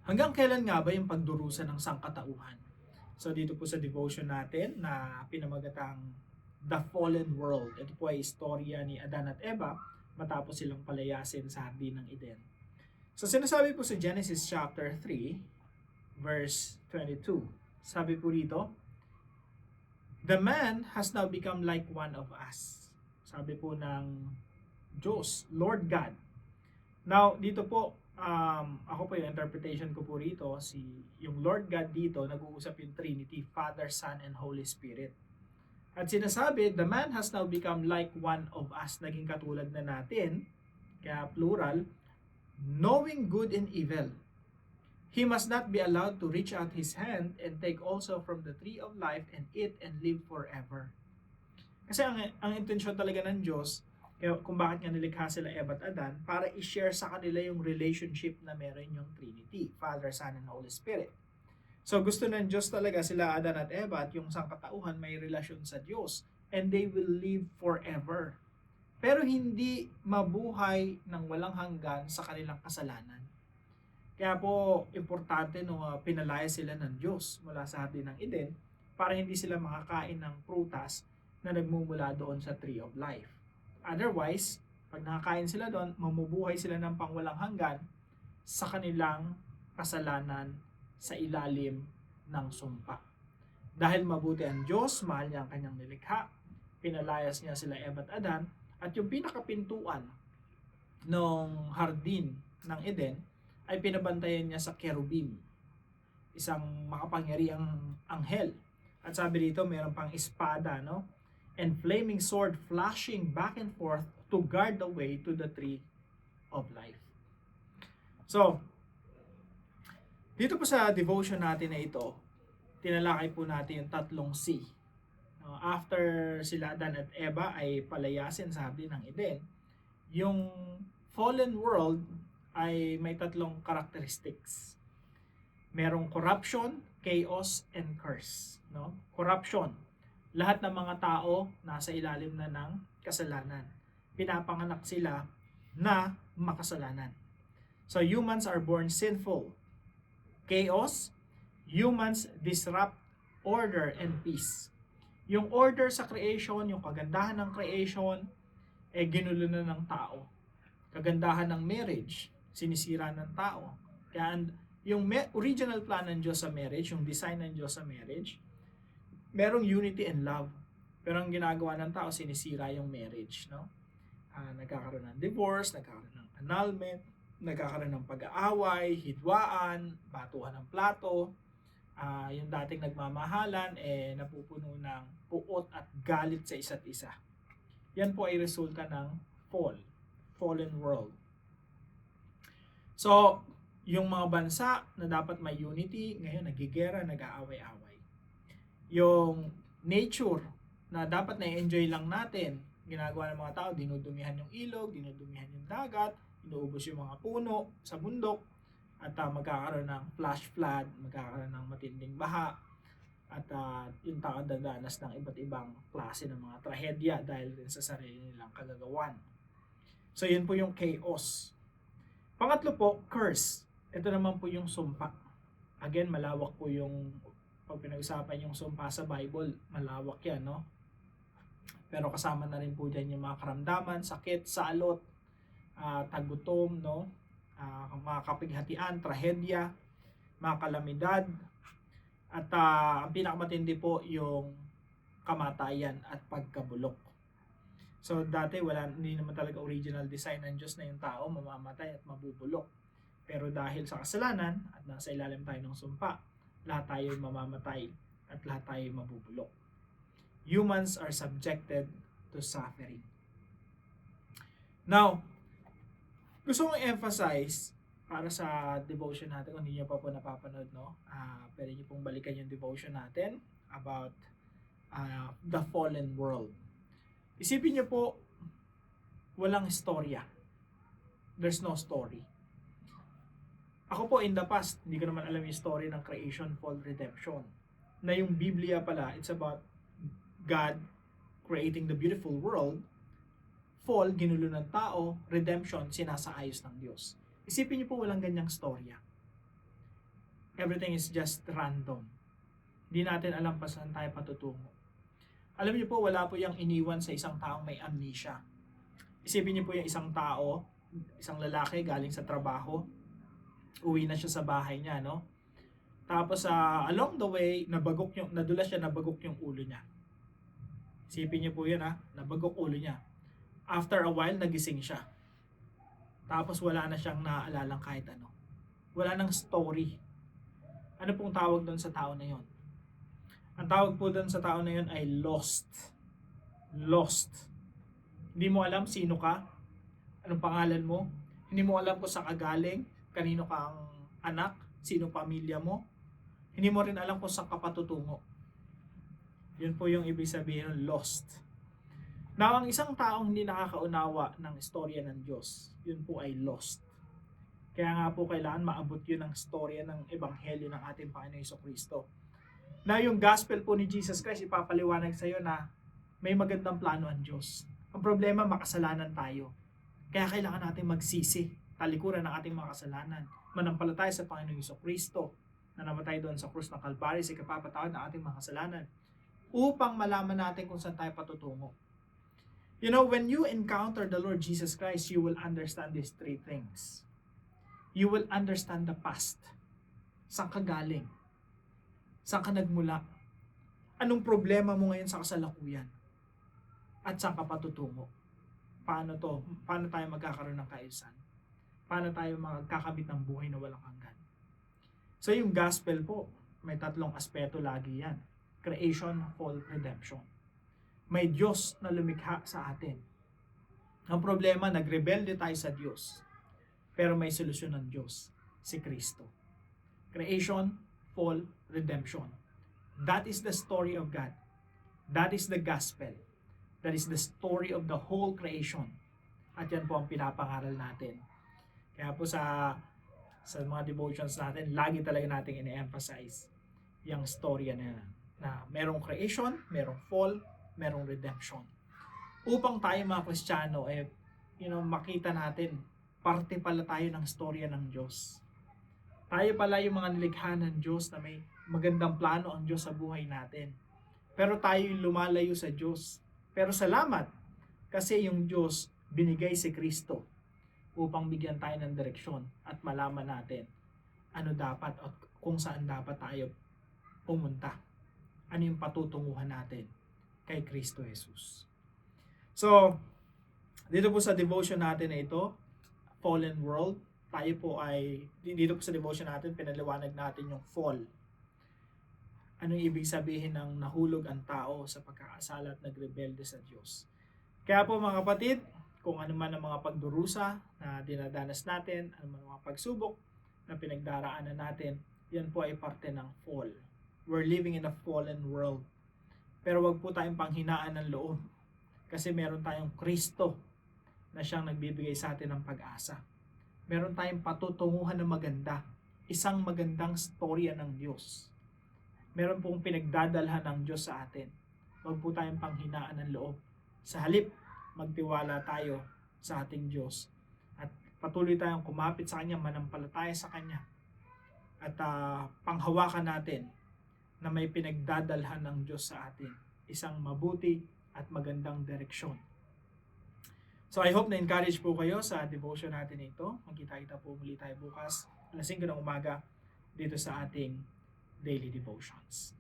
Hanggang kailan nga ba yung pagdurusa ng sangkatauhan? So dito po sa devotion natin na pinamagatang The Fallen World. Ito po ay istorya ni Adan at Eva matapos silang palayasin sa hardin ng Eden. So sinasabi po sa Genesis chapter 3 verse 22. Sabi po rito, "The man has now become like one of us." Sabi po ng Diyos, Lord God. Now, dito po, ako po yung interpretation ko po rito, yung Lord God dito, nag-uusap yung Trinity, Father, Son, and Holy Spirit. At sinasabi, the man has now become like one of us, naging katulad na natin, kaya plural, knowing good and evil. He must not be allowed to reach out his hand and take also from the tree of life and eat and live forever. Kasi ang intensyon talaga ng Diyos, kung bakit nga nilikha sila Eva at Adan, para i-share sa kanila yung relationship na meron yung Trinity, Father, Son, and Holy Spirit. So gusto ng Diyos talaga sila Adan at Eva at yung sangkatauhan may relasyon sa Diyos and they will live forever. Pero hindi mabuhay ng walang hanggan sa kanilang kasalanan. Kaya po importante no pinalaya sila ng Diyos mula sa hardin ng Eden para hindi sila makakain ng prutas na nagmumula doon sa tree of life. Otherwise, pag nakakain sila doon, mamubuhay sila ng pangwalang hanggan sa kanilang kasalanan sa ilalim ng sumpa. Dahil mabuti ang Diyos, mahal niya ang kanyang nilikha, pinalayas niya sila Eva at Adan, at yung pinakapintuan ng hardin ng Eden ay pinabantayan niya sa cherubim, isang makapangyarihang anghel. At sabi dito, mayroon pang espada, no? And flaming sword flashing back and forth to guard the way to the tree of life. So, dito po sa devotion natin na ito, tinalakay po natin yung tatlong C. After sila Adan at Eva ay palayasin sa hardin ng Eden, yung fallen world ay may tatlong characteristics. Merong corruption, chaos, and curse. No? Corruption. Lahat ng mga tao nasa ilalim na ng kasalanan. Pinapanganak sila na makasalanan. So humans are born sinful. Chaos, humans disrupt order and peace. Yung order sa creation, yung kagandahan ng creation, ginulo na ng tao. Kagandahan ng marriage, sinisira ng tao. Kaya yung original plan ng Diyos sa marriage, yung design ng Diyos sa marriage, merong unity and love. Pero ang ginagawa ng tao, sinisira yung marriage. No? Nagkakaroon ng divorce, nagkakaroon ng annulment, nagkakaroon ng pag-aaway, hidwaan, batuhan ng plato, yung dating nagmamahalan, napupuno ng puot at galit sa isa't isa. Yan po ay resulta ng fallen world. So, yung mga bansa na dapat may unity, ngayon nagigera, nag-aaway-away. Yung nature na dapat na-enjoy lang natin, ginagawa ng mga tao, dinudumihan yung ilog, dinudumihan yung dagat, inuubos yung mga puno sa bundok, at magkakaroon ng flash flood, magkakaroon ng matinding baha, at yung tao dadanas ng iba't ibang klase ng mga trahedya dahil rin sa sarili nilang kagagawan. So yun po yung chaos. Pangatlo po, curse. Ito naman po yung sumpa. Again, malawak po yung pag pinag-usapan yung sumpa sa Bible, malawak yan, no? Pero kasama na rin po dyan yung mga karamdaman, sakit, salot, tagutom, no? Mga kapighatian, trahedya, mga kalamidad, at ang pinakamatindi po yung kamatayan at pagkabulok. So dati hindi naman talaga original design ng Diyos na yung tao mamamatay at mabubulok. Pero dahil sa kasalanan at nasa ilalim tayo ng sumpa, lahat tayo mamamatay at lahat tayo mabubulok. Humans are subjected to suffering. Now, gusto kong emphasize para sa devotion natin, kung hindi nyo pa po napapanood, no? Pwede nyo pong balikan yung devotion natin about the fallen world. Isipin nyo po, walang istorya. There's no story. Ako po in the past, hindi ko naman alam yung story ng creation, fall, redemption. Na yung Biblia pala, it's about God creating the beautiful world, fall, ginulo ng tao, redemption, sinasaayos ng Diyos. Isipin niyo po walang ganyang storya. Everything is just random. Hindi natin alam pa saan tayo patutungo. Alam niyo po, wala po yung iniwan sa isang taong may amnesia. Isipin niyo po yung isang tao, isang lalaki galing sa trabaho, uwi na siya sa bahay niya, no? Tapos along the way, nadulas siya, nabagok yung ulo niya. Isipin niyo po yun nabagok ulo niya. After a while, nagising siya. Tapos wala na siyang naalalang kahit ano. Wala nang story. Ano pong tawag doon sa tao na yon? Ang tawag po doon sa tao na yon ay lost. Lost. Hindi mo alam sino ka, anong pangalan mo, hindi mo alam kung saan ka galing, kanino kang anak, sino pamilya mo, hindi mo rin alam kung saan ka patutungo. Yun po yung ibig sabihin ng lost. Now, ang isang taong hindi nakakaunawa ng istorya ng Diyos, yun po ay lost. Kaya nga po kailangan maabot yun ang istorya ng Ebanghelyo ng ating Panginoon Jesucristo. Na yung gospel po ni Jesus Christ, ipapaliwanag sa iyo na may magandang plano ang Diyos. Ang problema, makasalanan tayo. Kaya kailangan natin magsisi, talikuran ng ating mga kasalanan. Manampalataya sa Panginoon Jesucristo na namatay doon sa krus ng Calvary sa ikapapatawad ng ating mga kasalanan upang malaman natin kung saan tayo patutungo. You know, when you encounter the Lord Jesus Christ, you will understand these three things. You will understand the past. Saan ka galing? Saan ka nagmula? Anong problema mo ngayon sa kasalukuyan? At saan ka patutungo? Paano tayo magkakaroon ng kaayusan? Paano tayo magkakamit ng buhay na walang hanggan? So yung gospel po, may tatlong aspeto lagi yan. Creation, fall, redemption. May Diyos na lumikha sa atin. Ang problema, nagrebelde tayo sa Diyos. Pero may solusyon ng Diyos, si Kristo. Creation, fall, redemption. That is the story of God. That is the gospel. That is the story of the whole creation. At yan po ang pinapangaral natin. Kaya po sa mga devotions natin, lagi talaga natin ine-emphasize yung storya na yan. Na merong creation, merong fall, merong redemption. Upang tayo mga Kristiyano, makita natin, parte pala tayo ng storya ng Diyos. Tayo pala yung mga nilikha ng Diyos na may magandang plano ang Diyos sa buhay natin. Pero tayo lumalayo sa Diyos. Pero salamat, kasi yung Diyos binigay si Kristo upang bigyan tayo ng direksyon at malaman natin ano dapat at kung saan dapat tayo pumunta. Ano yung patutunguhan natin kay Kristo Jesus. So, dito po sa devotion natin na ito, Fallen World, tayo po ay, dito po sa devotion natin, pinaliwanag natin yung fall. Anong ibig sabihin ng nahulog ang tao sa pagkakasala at nagrebelde sa Diyos. Kaya po mga kapatid, kung ano man ang mga pagdurusa na dinadanas natin, ano man ang mga pagsubok na pinagdaraanan natin, yan po ay parte ng fall. We're living in a fallen world. Pero wag po tayong panghinaan ng loob. Kasi meron tayong Kristo na siyang nagbibigay sa atin ng pag-asa. Meron tayong patutunguhan na maganda. Isang magandang storya ng Diyos. Meron pong pinagdadalhan ng Diyos sa atin. Wag po tayong panghinaan ng loob. Sa halip, magtiwala tayo sa ating Diyos. At patuloy tayong kumapit sa Kanya, manampalataya sa Kanya. At panghawakan natin na may pinagdadalhan ng Diyos sa atin. Isang mabuti at magandang direksyon. So I hope na-encourage po kayo sa devotion natin ito. Magkita-kita po muli tayo bukas, alas 5 ng umaga, dito sa ating daily devotions.